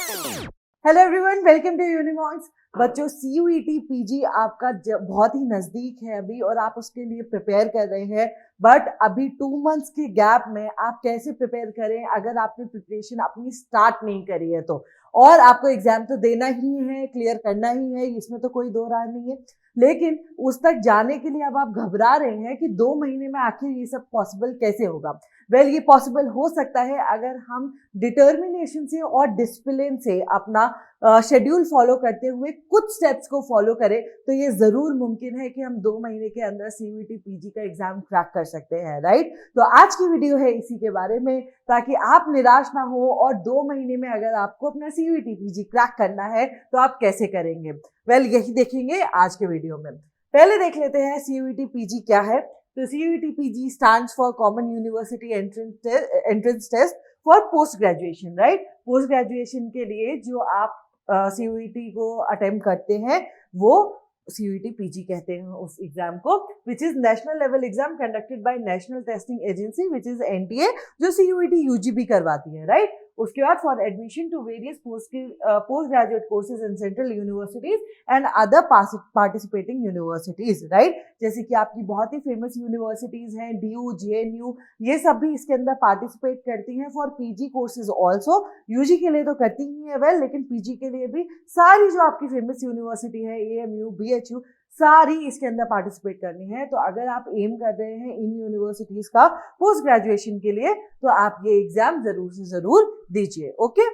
Hello everyone, welcome to Unimonks. बच्चों, CUET PG आपका बहुत ही नजदीक है अभी और आप उसके लिए प्रिपेयर कर रहे हैं। बट अभी 2 मंथ्स के गैप में आप कैसे प्रिपेयर करें अगर आपने प्रिपरेशन अपनी स्टार्ट नहीं करी है तो। और आपको एग्जाम तो देना ही है, क्लियर करना ही है, इसमें तो कोई दो राय नहीं है। लेकिन उस तक जाने के लिए अब आप घबरा रहे हैं कि 2 महीने में आखिर ये सब पॉसिबल कैसे होगा। ये पॉसिबल हो सकता है अगर हम डिटर्मिनेशन से और डिसिप्लिन से अपना शेड्यूल फॉलो करते हुए कुछ स्टेप्स को फॉलो करें तो ये जरूर मुमकिन है कि हम 2 महीने के अंदर CUET PG का एग्जाम क्रैक कर सकते हैं, राइट। तो आज की वीडियो है इसी के बारे में, ताकि आप निराश ना हो और 2 महीने में अगर आपको अपना CUET PG क्रैक करना है तो आप कैसे करेंगे। यही देखेंगे आज के वीडियो में। पहले देख लेते हैं CUET PG क्या है। तो CUET PG stands for Common University Entrance Test for post graduation, right. Post graduation के लिए जो आप CUET को अटेम्प्ट करते हैं वो CUET PG कहते हैं उस एग्जाम को, which is national level exam conducted by national testing agency which is NTA, जो CUET UG भी करवाती है, राइट। उसके बाद for admission to various post graduate courses in central universities and other participating universities, right. जैसे कि आपकी बहुत ही फेमस यूनिवर्सिटीज हैं, DU, JNU, ये सब भी इसके अंदर पार्टिसिपेट करती हैं for PG courses also. UG के लिए तो करती ही है लेकिन PG के लिए भी सारी जो आपकी फेमस यूनिवर्सिटी है, AMU, BHU, सारी इसके अंदर पार्टिसिपेट करनी है। तो अगर आप एम कर रहे हैं इन यूनिवर्सिटीज का पोस्ट ग्रेजुएशन के लिए तो आप ये एग्जाम जरूर से जरूर दीजिए, ओके।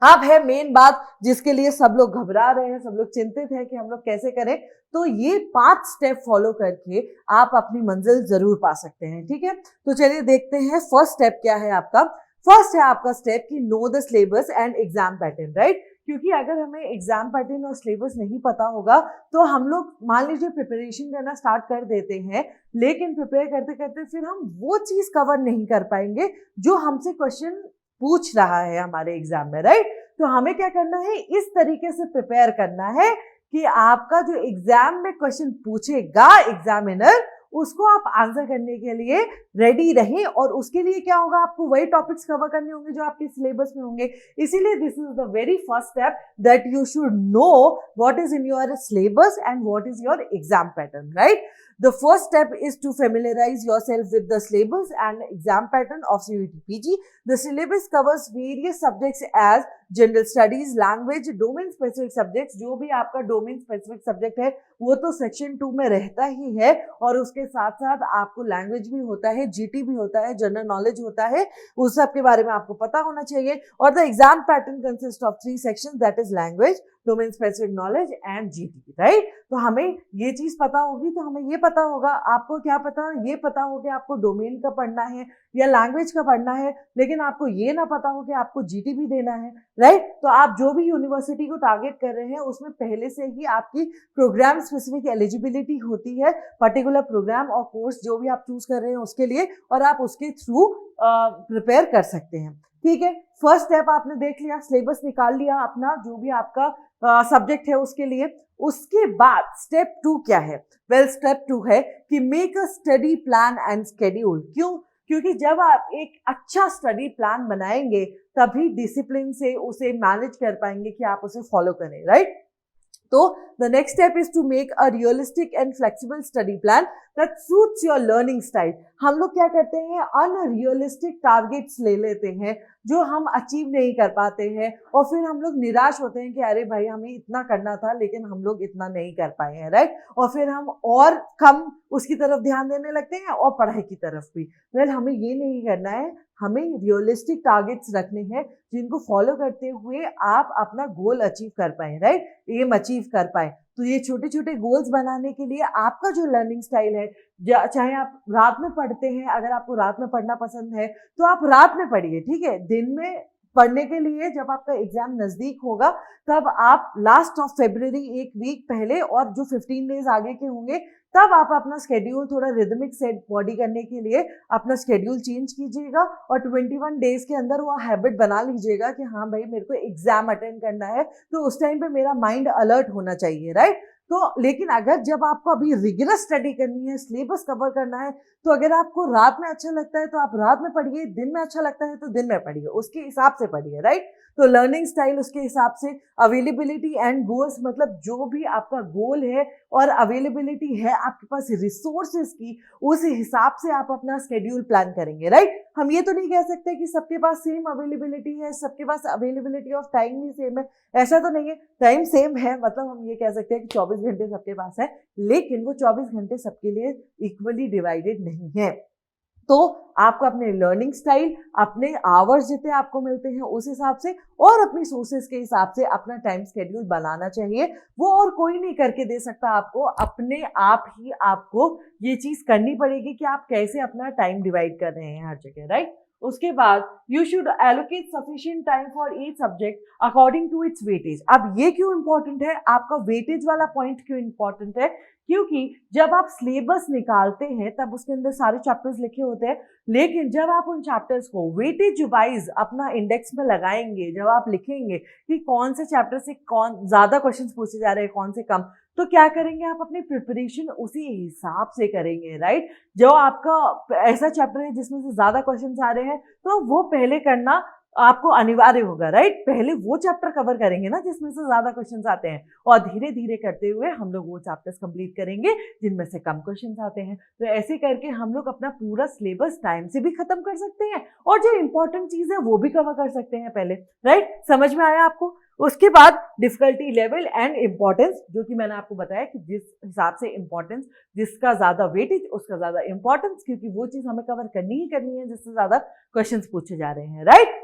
अब है मेन बात जिसके लिए सब लोग घबरा रहे हैं, सब लोग चिंतित हैं कि हम लोग कैसे करें। तो ये 5 स्टेप फॉलो करके आप अपनी मंजिल जरूर पा सकते हैं, ठीक है। तो चलिए देखते हैं फर्स्ट स्टेप क्या है आपका। फर्स्ट है आपका स्टेप कि know the syllabus and exam pattern, right. क्योंकि अगर हमें एग्जाम पैटर्न और सिलेबस नहीं पता होगा तो हम लोग मान लीजिए प्रिपरेशन करना स्टार्ट कर देते हैं, लेकिन प्रिपेयर करते करते फिर हम वो चीज कवर नहीं कर पाएंगे जो हमसे क्वेश्चन पूछ रहा है हमारे एग्जाम में, राइट। तो हमें क्या करना है, इस तरीके से प्रिपेयर करना है कि आपका जो एग्जाम में क्वेश्चन पूछेगा एग्जामिनर, उसको आप आंसर करने के लिए रेडी रहें। और उसके लिए क्या होगा, आपको वही टॉपिक्स कवर करने होंगे जो आपके सिलेबस में होंगे। इसीलिए this is the very first step that you should know what is in your syllabus and what is your exam pattern, right. The first step is to familiarize yourself with the syllabus and exam pattern of CUET PG. The syllabus covers various subjects as general studies, language, domain specific subjects. जो भी आपका domain specific subject है वो तो section 2 में रहता ही है, और उसके साथ साथ आपको लैंग्वेज भी होता है, GT भी होता है, जनरल नॉलेज होता है, उस सब के बारे में आपको पता होना चाहिए। और the exam pattern consist of 3 sections, that is language, domain specific knowledge and GT, right. तो हमें ये चीज पता होगी तो हमें ये पता होगा। आपको क्या पता, ये पता हो कि आपको डोमेन का पढ़ना है या लैंग्वेज का पढ़ना है, लेकिन आपको ये ना पता हो कि आपको GT भी देना है, राइट। तो आप जो भी यूनिवर्सिटी को टारगेट कर रहे हैं उसमें पहले से ही आपकी प्रोग्राम स्पेसिफिक एलिजिबिलिटी होती है, पर्टिकुलर प्रोग्राम और कोर्स जो भी आप चूज कर रहे हैं उसके लिए, और आप उसके थ्रू प्रिपेयर कर सकते हैं, ठीक है। फर्स्ट स्टेप आपने देख लिया, सिलेबस निकाल लिया अपना जो भी आपका सब्जेक्ट है उसके लिए। उसके बाद स्टेप 2 क्या है? स्टेप 2 है कि make a study plan and schedule. क्यों? क्योंकि जब आप एक अच्छा स्टडी प्लान बनाएंगे तभी डिसिप्लिन से उसे मैनेज कर पाएंगे कि आप उसे फॉलो करें, राइट। तो the next step is to make a realistic and flexible study plan that suits your learning style. हम लोग क्या करते हैं, अनरियलिस्टिक टारगेट्स ले लेते हैं जो हम अचीव नहीं कर पाते हैं, और फिर हम लोग निराश होते हैं कि अरे भाई हमें इतना करना था लेकिन हम लोग इतना नहीं कर पाए हैं, राइट। और फिर हम और कम उसकी तरफ ध्यान देने लगते हैं और पढ़ाई की तरफ भी। हमें ये नहीं करना है, हमें रियलिस्टिक टारगेट्स रखने हैं जिनको फॉलो करते हुए आप अपना गोल अचीव कर पाए, राइट, एम अचीव कर पाए। तो ये छोटे छोटे गोल्स बनाने के लिए आपका जो लर्निंग स्टाइल है, चाहे आप रात में पढ़ते हैं, अगर आपको रात में पढ़ना पसंद है तो आप रात में पढ़िए, ठीक है। दिन में पढ़ने के लिए जब आपका एग्जाम नजदीक होगा तब आप लास्ट ऑफ फरवरी, एक वीक पहले, और जो 15 डेज आगे के होंगे तब आप अपना स्केड्यूल थोड़ा रिदमिक सेट बॉडी करने के लिए अपना स्केड्यूल चेंज कीजिएगा, और 21 डेज के अंदर वो हैबिट बना लीजिएगा कि हाँ भाई मेरे को एग्जाम अटेंड करना है, तो उस टाइम पे मेरा माइंड अलर्ट होना चाहिए, राइट। तो लेकिन अगर जब आपको अभी रिगरस स्टडी करनी है, सिलेबस कवर करना है, तो अगर आपको रात में अच्छा लगता है तो आप रात में पढ़िए, दिन में अच्छा लगता है तो दिन में पढ़िए, उसके हिसाब से पढ़िए, राइट। तो लर्निंग स्टाइल उसके हिसाब से, अवेलेबिलिटी एंड गोल्स, मतलब जो भी आपका गोल है और अवेलेबिलिटी है आपके पास रिसोर्सेज की, उस हिसाब से आप अपना शेड्यूल प्लान करेंगे, राइट। हम ये तो नहीं कह सकते कि सबके पास सेम अवेलेबिलिटी है, सबके पास अवेलेबिलिटी ऑफ टाइम भी सेम है, ऐसा तो नहीं है। टाइम सेम है, मतलब हम ये कह सकते हैं कि 24 घंटे सबके पास है, लेकिन वो 24 घंटे सबके लिए इक्वली डिवाइडेड नहीं है। तो आपको अपने लर्निंग स्टाइल, अपने आवर्स जितने आपको मिलते हैं उस हिसाब से और अपनी सोर्सेज के हिसाब से अपना टाइम शेड्यूल बनाना चाहिए। वो और कोई नहीं करके दे सकता आपको, अपने आप ही आपको ये चीज करनी पड़ेगी कि आप कैसे अपना टाइम डिवाइड कर रहे हैं हर जगह, राइट। उसके बाद you should allocate sufficient time for each subject according to its weightage. अब ये क्यों इंपॉर्टेंट है, आपका वेटेज वाला पॉइंट क्यों इंपॉर्टेंट है, क्योंकि जब आप सिलेबस निकालते हैं तब उसके अंदर सारे चैप्टर्स लिखे होते हैं, लेकिन जब आप उन चैप्टर्स को वेटेज वाइज अपना इंडेक्स में लगाएंगे, जब आप लिखेंगे कि कौन से चैप्टर से कौन ज्यादा क्वेश्चंस पूछे जा रहे हैं, कौन से कम, तो क्या करेंगे आप अपनी प्रिपरेशन उसी हिसाब से करेंगे, राइट। जो आपका ऐसा चैप्टर है जिसमें से ज्यादा क्वेश्चंस आ रहे हैं तो वो पहले करना आपको अनिवार्य होगा, राइट। पहले वो चैप्टर कवर करेंगे ना जिसमें से ज्यादा क्वेश्चंस आते हैं, और धीरे धीरे करते हुए हम लोग वो चैप्टर्स कंप्लीट करेंगे जिनमें से कम क्वेश्चंस आते हैं। तो ऐसे करके हम लोग अपना पूरा सिलेबस टाइम से भी खत्म कर सकते हैं और जो इंपॉर्टेंट चीज है वो भी कवर कर सकते हैं पहले, राइट। समझ में आया आपको। उसके बाद डिफिकल्टी लेवल एंड इंपॉर्टेंस, जो कि मैंने आपको बताया कि जिस हिसाब से इंपॉर्टेंस, जिसका ज्यादा वेटेज उसका ज्यादा इंपॉर्टेंस, क्योंकि वो चीज हमें कवर करनी ही करनी है जिससे ज्यादा क्वेश्चंस पूछे जा रहे हैं, राइट।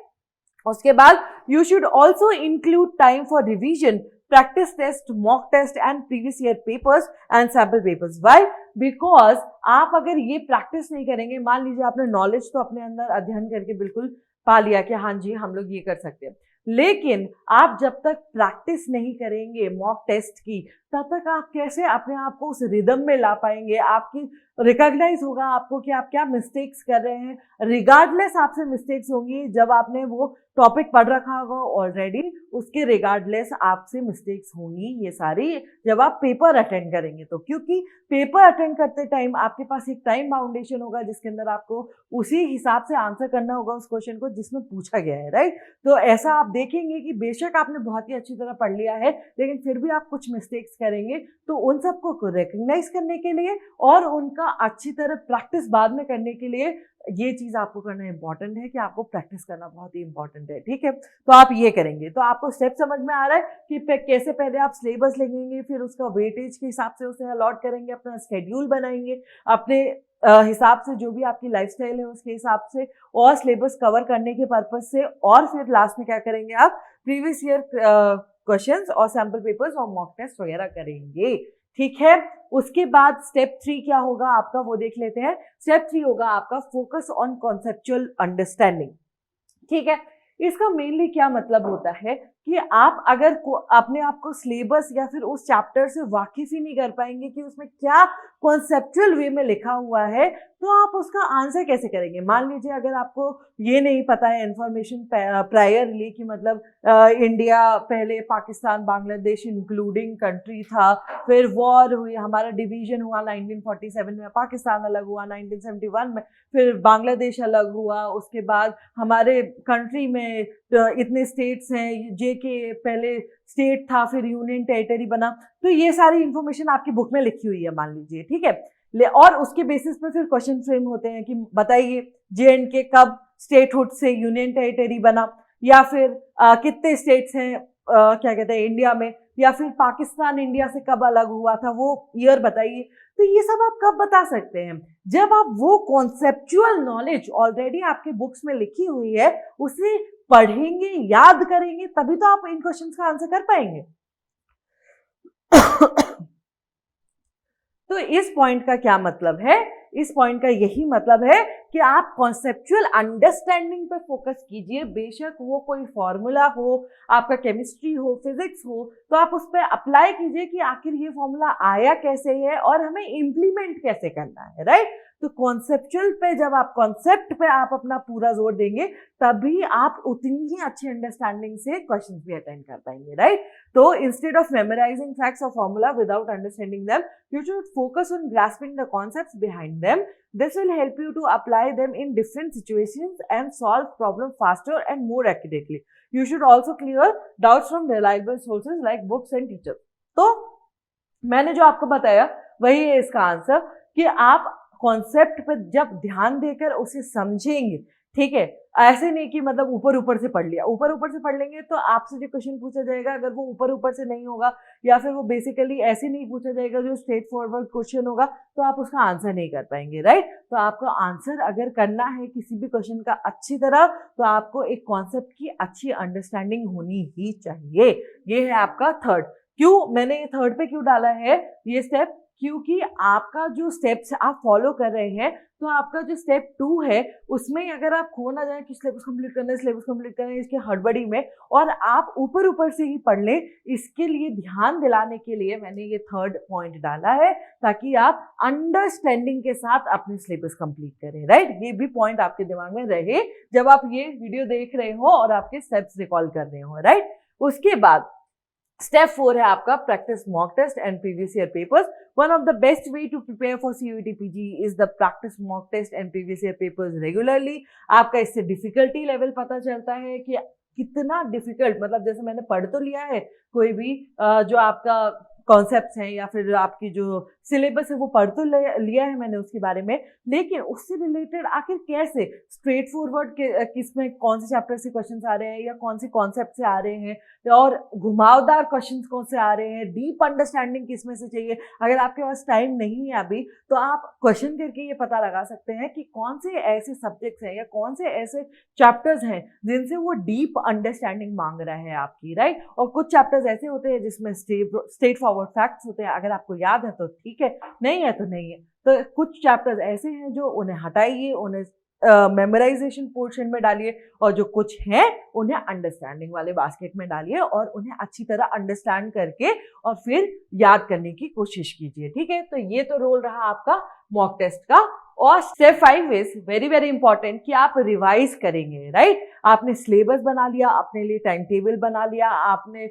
उसके बाद you should also include time for revision, practice test, mock test and previous year papers and sample papers. Why? Because आप अगर ये प्रैक्टिस नहीं करेंगे, मान लीजिए आपने नॉलेज तो अपने अंदर अध्ययन करके बिल्कुल पा लिया कि हाँ जी हम लोग ये कर सकते हैं, लेकिन आप जब तक प्रैक्टिस नहीं करेंगे मॉक टेस्ट की, तब तक आप कैसे अपने आप को उस रिदम में ला पाएंगे। आपकी रिकॉग्नाइज होगा आपको कि आप क्या मिस्टेक्स कर रहे हैं, रिगार्डलेस आपसे मिस्टेक्स होंगी। जब आपने वो टॉपिक पढ़ रखा होगा ऑलरेडी, उसके रिगार्डलेस आपसे मिस्टेक्स होंगी ये सारी, जब आप पेपर अटेंड करेंगे तो, क्योंकि पेपर अटेंड करते टाइम आपके पास एक टाइम बाउंडेशन होगा जिसके अंदर आपको उसी हिसाब से आंसर करना होगा उस क्वेश्चन को जिसमें पूछा गया है, राइट। तो ऐसा आप देखेंगे कि बेशक आपने बहुत ही अच्छी तरह पढ़ लिया है, लेकिन फिर भी आप कुछ मिस्टेक्स करेंगे, तो उन सबको रिकग्नाइज करने के लिए और उनका अच्छी तरह प्रैक्टिस बाद में करने के लिए ये चीज आपको करना इंपॉर्टेंट है कि आपको प्रैक्टिस करना बहुत ही इंपॉर्टेंट है, ठीक है। तो आप ये करेंगे तो आपको स्टेप समझ में आ रहा है कि कैसे पहले आप सिलेबस लिखेंगे, फिर उसका वेटेज के हिसाब से उसे अलॉट करेंगे, अपना शेड्यूल बनाएंगे अपने हिसाब से, जो भी आपकी लाइफस्टाइल है उसके हिसाब से, और सिलेबस कवर करने के पर्पज से, और फिर लास्ट में क्या करेंगे आप प्रीवियस ईयर क्वेश्चंस और सैंपल पेपर्स और मॉक टेस्ट वगैरह करेंगे, ठीक है। उसके बाद स्टेप 3 क्या होगा आपका वो देख लेते हैं। स्टेप 3 होगा आपका फोकस ऑन कॉन्सेप्चुअल अंडरस्टैंडिंग, ठीक है। इसका मेनली क्या मतलब होता है कि आप अगर अपने आप को सिलेबस या फिर उस चैप्टर से वाकिफ ही नहीं कर पाएंगे कि उसमें क्या कॉन्सेप्चुअल वे में लिखा हुआ है, तो आप उसका आंसर कैसे करेंगे। मान लीजिए अगर आपको ये नहीं पता है इंफॉर्मेशन प्रायरली कि मतलब इंडिया पहले पाकिस्तान बांग्लादेश इंक्लूडिंग कंट्री था, फिर वॉर हुई, हमारा डिवीजन हुआ 1947 में, पाकिस्तान अलग हुआ 1971 में, फिर बांग्लादेश अलग हुआ, उसके बाद हमारे कंट्री में इतने स्टेट्स हैं, जेके पहले स्टेट था फिर यूनियन टेरिटरी बना, तो ये सारी इंफॉर्मेशन आपकी बुक में लिखी हुई है मान लीजिए, ठीक है। और उसके बेसिस पे फिर क्वेश्चन फ्रेम होते हैं कि बताइए जे.एंड.के कब स्टेटहुड से यूनियन टेरिटरी बना, या फिर कितने स्टेट्स हैं क्या कहते हैं इंडिया में, या फिर पाकिस्तान इंडिया से कब अलग हुआ था वो ईयर बताइए। तो ये सब आप कब बता सकते हैं, जब आप वो कॉन्सेप्चुअल नॉलेज ऑलरेडी आपके बुक्स में लिखी हुई है उसे पढ़ेंगे, याद करेंगे, तभी तो आप इन क्वेश्चंस का आंसर कर पाएंगे। तो इस पॉइंट का क्या मतलब है, इस पॉइंट का यही मतलब है कि आप कॉन्सेप्चुअल अंडरस्टैंडिंग पे फोकस कीजिए। बेशक वो कोई फॉर्मूला हो, आपका केमिस्ट्री हो, फिजिक्स हो, तो आप उस पर अप्लाई कीजिए कि आखिर ये फॉर्मूला आया कैसे है और हमें इंप्लीमेंट कैसे करना है, राइट। तो कॉन्सेप्चुअल पे जब आप कॉन्सेप्ट पे आप अपना पूरा जोर देंगे तभी आप उतनी ही अच्छी अंडरस्टैंडिंग से क्वेश्चंस भी अटेंड कर पाएंगे, राइट? तो इंस्टेड ऑफ मेमोराइजिंग फैक्ट्स और formula without understanding them, you should focus on grasping the concepts behind them. This will help you to apply them in different situations and solve problems faster and more accurately. You should also clear doubts from reliable sources like books and teachers. तो मैंने जो आपको बताया वही है इसका answer कि आप कॉन्सेप्ट पर जब ध्यान देकर उसे समझेंगे, ठीक है, ऐसे नहीं कि मतलब ऊपर ऊपर से पढ़ लिया, ऊपर ऊपर से पढ़ लेंगे तो आपसे जो क्वेश्चन पूछा जाएगा अगर वो ऊपर ऊपर से नहीं होगा या फिर वो बेसिकली ऐसे नहीं पूछा जाएगा जो स्ट्रेट फॉरवर्ड क्वेश्चन होगा तो आप उसका आंसर नहीं कर पाएंगे, राइट? तो आपको आंसर अगर करना है किसी भी क्वेश्चन का अच्छी तरह तो आपको एक कॉन्सेप्ट की अच्छी अंडरस्टैंडिंग होनी ही चाहिए। ये है आपका थर्ड। क्यों मैंने ये थर्ड पे क्यों डाला है ये स्टेप? क्योंकि आपका जो स्टेप्स आप फॉलो कर रहे हैं तो आपका जो स्टेप 2 है उसमें अगर आप खो ना जाए कि सिलेबस कंप्लीट करना है, सिलेबस कंप्लीट करना है इसके हड़बड़ी में और आप ऊपर ऊपर से ही पढ़ लें, इसके लिए ध्यान दिलाने के लिए मैंने ये थर्ड पॉइंट डाला है ताकि आप अंडरस्टैंडिंग के साथ अपनी सिलेबस कंप्लीट करें, राइट? ये भी पॉइंट आपके दिमाग में रहे जब आप ये वीडियो देख रहे हो और आपके स्टेप्स रिकॉल कर रहे हो, राइट? उसके बाद स्टेप 4 है आपका practice mock test and previous year papers. One of the best way to prepare for CUET PG is the practice mock test and previous year papers regularly. आपका इससे difficulty level पता चलता है कि कितना डिफिकल्ट, मतलब जैसे मैंने पढ़ तो लिया है कोई भी जो आपका कॉन्सेप्ट्स हैं या फिर आपकी जो सिलेबस है वो पढ़ तो लिया है मैंने उसके बारे में, लेकिन उससे रिलेटेड आखिर कैसे स्ट्रेट फॉरवर्ड किसमें कौन से चैप्टर से क्वेश्चंस आ रहे हैं या कौन से कॉन्सेप्ट से आ रहे हैं और घुमावदार क्वेश्चंस कौन से आ रहे हैं, डीप अंडरस्टैंडिंग किसमें से चाहिए। अगर आपके पास टाइम नहीं है अभी तो आप क्वेश्चन करके ये पता लगा सकते हैं कि कौन से ऐसे सब्जेक्ट्स हैं या कौन से ऐसे चैप्टर्स हैं जिनसे वो डीप अंडरस्टैंडिंग मांग रहा है आपकी, राइट? और कुछ चैप्टर्स ऐसे होते हैं जिसमें स्ट्रेट फॉरवर्ड फैक्ट्स होते हैं, अगर आपको याद है तो ठीक है, नहीं है तो नहीं है। तो कुछ चैप्टर्स ऐसे हैं जो उन्हें हटाइए, उन्हें मेमोराइजेशन पोर्शन में डालिए और जो कुछ है उन्हें अंडरस्टैंडिंग वाले बास्केट में डालिए और उन्हें अच्छी तरह अंडरस्टैंड करके और फिर याद करने की कोशिश कीजिए, ठीक है? तो ये तो रोल रहा आपका मॉक टेस्ट का। और step 5 is very very important कि आप रिवाइज करेंगे, राइट? आपने सिलेबस बना लिया, अपने लिए टाइम टेबल बना लिया, आपने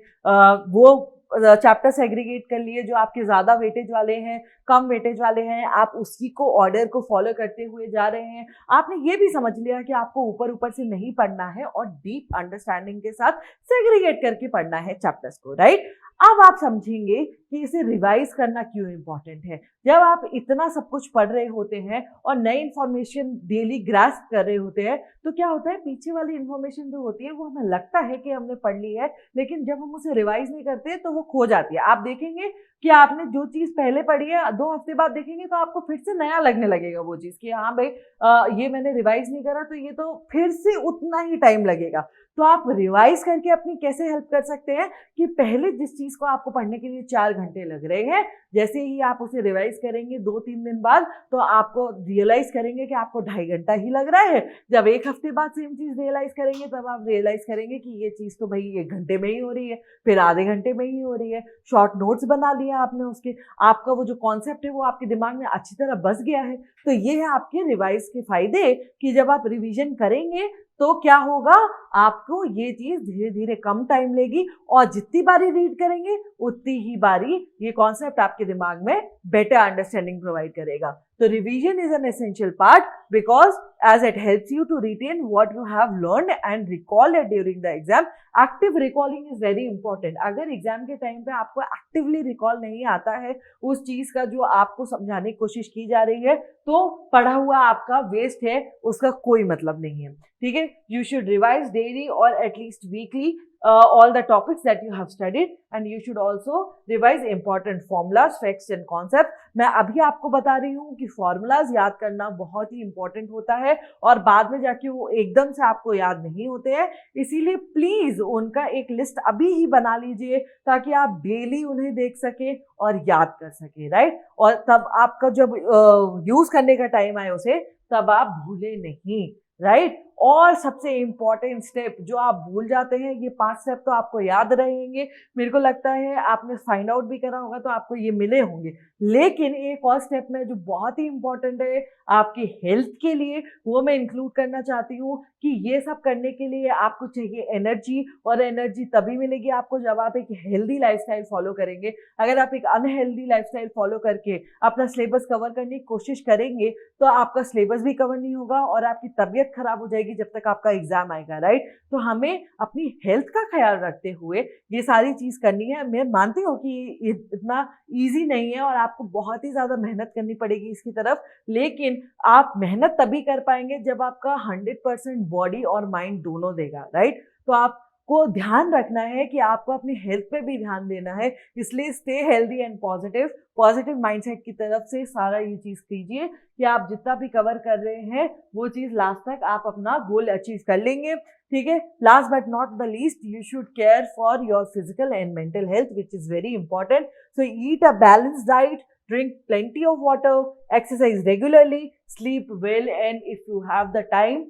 वो चैप्टर सेग्रीगेट कर लिए जो आपके ज्यादा वेटेज वाले हैं, कम वेटेज वाले हैं, आप उसी को ऑर्डर को फॉलो करते हुए जा रहे हैं। आपने ये भी समझ लिया कि आपको ऊपर ऊपर से नहीं पढ़ना है और डीप अंडरस्टैंडिंग के साथ सेग्रीगेट करके पढ़ना है चैप्टर्स को, राइट? अब आप समझेंगे कि इसे रिवाइज करना क्यों इंपॉर्टेंट है। जब आप इतना सब कुछ पढ़ रहे होते हैं और नई इंफॉर्मेशन डेली ग्रास्प कर रहे होते हैं तो क्या होता है, पीछे वाली इंफॉर्मेशन जो होती है वो हमें लगता है कि हमने पढ़ ली है, लेकिन जब हम उसे रिवाइज नहीं करते तो वो खो जाती है। आप देखेंगे कि आपने जो चीज पहले पढ़ी है 2 हफ्ते बाद देखेंगे तो आपको फिर से नया लगने लगेगा वो चीज कि हाँ भाई ये मैंने रिवाइज नहीं करा तो ये तो फिर से उतना ही टाइम लगेगा। तो आप रिवाइज करके अपनी कैसे हेल्प कर सकते हैं कि पहले जिस चीज को आपको पढ़ने के लिए 4 घंटे लग रहे हैं, जैसे ही आप उसे रिवाइज करेंगे 2-3 दिन बाद तो आपको रियलाइज करेंगे कि आपको 2.5 घंटा ही लग रहा है। जब 1 हफ्ते बाद सेम चीज रियलाइज करेंगे तब आप रियलाइज करेंगे कि ये चीज तो भाई 1 घंटे में ही हो रही है, फिर आधे घंटे में ही हो रही है। शॉर्ट नोट्स बना लिया आपने उसके, आपका वो जो कॉन्सेप्ट है वो आपके दिमाग में अच्छी तरह बस गया है। तो ये है आपके रिवाइज के फायदे कि जब आप रिवीजन करेंगे तो क्या होगा, आपको ये चीज धीरे धीरे कम टाइम लेगी और जितनी बारी रीड करेंगे उतनी ही बारी ये कॉन्सेप्ट आपके दिमाग में बेटर अंडरस्टैंडिंग प्रोवाइड करेगा। तो revision is an essential part because as it helps you to retain what you have learned and recall it during the exam. Active recalling is very important. अगर exam के time पे आपको actively recall नहीं आता है उस चीज का जो आपको समझाने की कोशिश की जा रही है तो पढ़ा हुआ आपका वेस्ट है, उसका कोई मतलब नहीं है, ठीक है? You should revise daily or at least weekly all the topics that you have studied and you should also revise important formulas, facts and concepts. मैं अभी आपको बता रही हूँ कि फॉर्मूलाज याद करना बहुत ही इंपॉर्टेंट होता है और बाद में जाके वो एकदम से आपको याद नहीं होते हैं, इसीलिए प्लीज उनका एक लिस्ट अभी ही बना लीजिए ताकि आप डेली उन्हें देख सके और याद कर सके, राइट? और तब आपका जब यूज करने का टाइम आए उसे तब आप भूले नहीं, राइट? और सबसे इम्पॉर्टेंट स्टेप जो आप भूल जाते हैं, ये 5 स्टेप तो आपको याद रहेंगे, मेरे को लगता है आपने फाइंड आउट भी करा होगा तो आपको ये मिले होंगे, लेकिन एक और स्टेप में जो बहुत ही इंपॉर्टेंट है आपकी हेल्थ के लिए, वो मैं इंक्लूड करना चाहती हूँ कि ये सब करने के लिए आपको चाहिए एनर्जी, और एनर्जी तभी मिलेगी आपको जब आप एक हेल्दी लाइफस्टाइल फॉलो करेंगे। अगर आप एक अनहेल्दी लाइफस्टाइल फॉलो करके अपना सिलेबस कवर करने की कोशिश करेंगे तो आपका सिलेबस भी कवर नहीं होगा और आपकी तबीयत खराब हो जाएगी जब तक आपका एग्जाम आएगा, राइट। तो हमें अपनी हेल्थ का ख्याल रखते हुए ये सारी चीज करनी है। मैं मानती हूँ कि ये इतना ईजी नहीं है और आपको बहुत ही ज्यादा मेहनत करनी पड़ेगी इसकी तरफ, लेकिन आप मेहनत तभी कर पाएंगे जब आपका 100% बॉडी और माइंड दोनों देगा, राइट। तो आपको ध्यान रखना है कि आपको अपनी हेल्थ पे भी ध्यान देना है, इसलिए stay healthy and positive mindset की तरफ से सारा ये चीज कीजिए कि आप जितना भी कवर कर रहे हैं वो चीज लास्ट तक आप अपना गोल अचीव कर लेंगे, ठीक है। Last but not the least, you should care for your physical and mental health which is very important. So eat a balanced diet, drink plenty of water, exercise regularly, sleep well, and if you have the time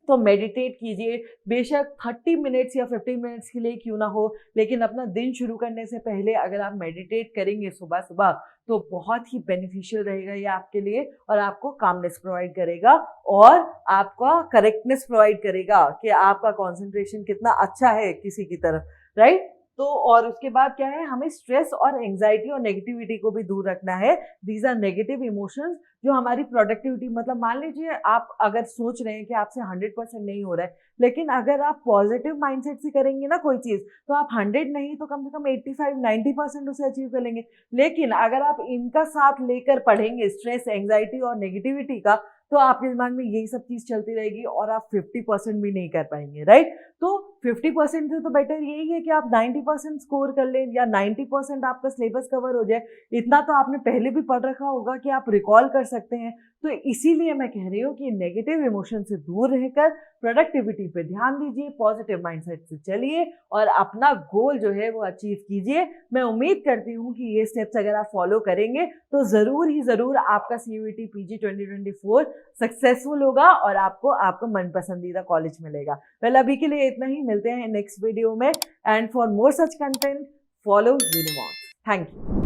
तो meditate कीजिए। बेशक 30 minutes या 15 minutes के लिए क्यों ना हो, लेकिन अपना दिन शुरू करने से पहले अगर आप मेडिटेट करेंगे सुबह सुबह तो बहुत ही बेनिफिशियल रहेगा ये आपके लिए, और आपको कामनेस प्रोवाइड करेगा और आपका करेक्टनेस प्रोवाइड करेगा कि आपका कंसंट्रेशन कितना अच्छा है किसी की तरफ, राइट। तो और उसके बाद क्या है, हमें स्ट्रेस और एंजाइटी और नेगेटिविटी को भी दूर रखना है। दीज आर नेगेटिव इमोशंस जो हमारी प्रोडक्टिविटी, मतलब मान लीजिए आप अगर सोच रहे हैं कि आपसे 100% नहीं हो रहा है, लेकिन अगर आप पॉजिटिव माइंडसेट से करेंगे ना कोई चीज तो आप 100 नहीं तो कम से कम 85-90% उसे अचीव कर लेंगे। लेकिन अगर आप इनका साथ लेकर पढ़ेंगे, स्ट्रेस, एंजाइटी और नेगेटिविटी का, तो आपके दिमाग में यही सब चीज चलती रहेगी और आप 50% भी नहीं कर पाएंगे, राइट। तो 50% से तो बेटर यही है कि आप 90% स्कोर कर लें या 90% आपका सिलेबस कवर हो जाए। इतना तो आपने पहले भी पढ़ रखा होगा कि आप रिकॉल कर सकते हैं। तो इसीलिए मैं कह रही हूँ कि नेगेटिव इमोशन से दूर रहकर प्रोडक्टिविटी पे ध्यान दीजिए, पॉजिटिव माइंडसेट से चलिए और अपना गोल जो है वो अचीव कीजिए। मैं उम्मीद करती हूँ कि ये स्टेप्स अगर आप फॉलो करेंगे तो जरूर ही जरूर आपका CUET PG 2024 सक्सेसफुल होगा और आपको आपका मन पसंदीदा कॉलेज मिलेगा। वेल अभी के लिए इतना ही, मिलते हैं नेक्स्ट वीडियो में। And for more such content follow यूनिमॉन्क्स। Thank you.